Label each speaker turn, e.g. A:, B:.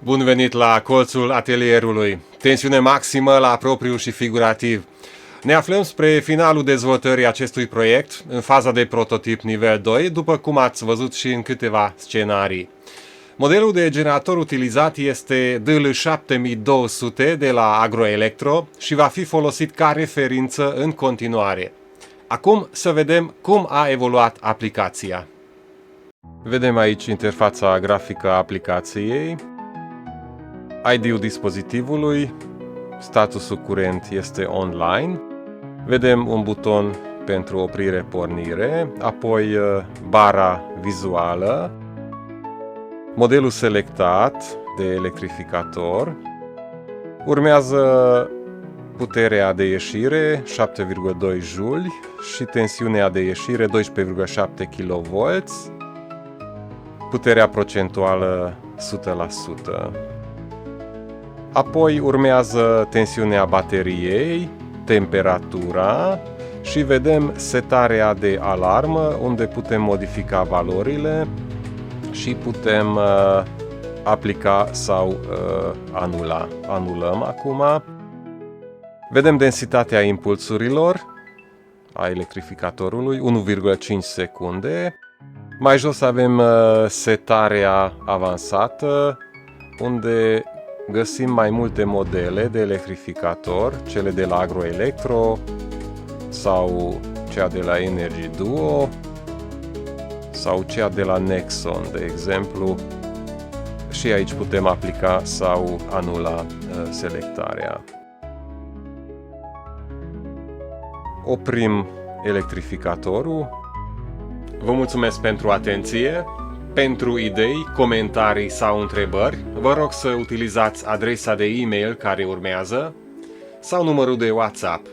A: Bun venit la colțul atelierului. Tensiune maximă la propriu și figurativ. Ne aflăm spre finalul dezvoltării acestui proiect, în faza de prototip nivel 2, după cum ați văzut și în câteva scenarii. Modelul de generator utilizat este DL7200 de la Agroelectro și va fi folosit ca referință în continuare. Acum să vedem cum a evoluat aplicația. Vedem aici interfața grafică a aplicației, ID-ul dispozitivului, statusul curent este online, vedem un buton pentru oprire-pornire, apoi bara vizuală, modelul selectat de electrificator, urmează puterea de ieșire 7,2 J și tensiunea de ieșire 12,7 kV, puterea procentuală 100%. Apoi urmează tensiunea bateriei, temperatura și vedem setarea de alarmă, unde putem modifica valorile și putem aplica sau anula. Anulăm acum. Vedem densitatea impulsurilor a electrificatorului, 1,5 secunde. Mai jos avem setarea avansată, unde găsim mai multe modele de electrificator, cele de la Agroelectro sau cea de la Energy Duo sau cea de la Nexon, de exemplu. Și aici putem aplica sau anula selectarea. Oprim electrificatorul. Vă mulțumesc pentru atenție. Pentru idei, comentarii sau întrebări, vă rog să utilizați adresa de e-mail care urmează sau numărul de WhatsApp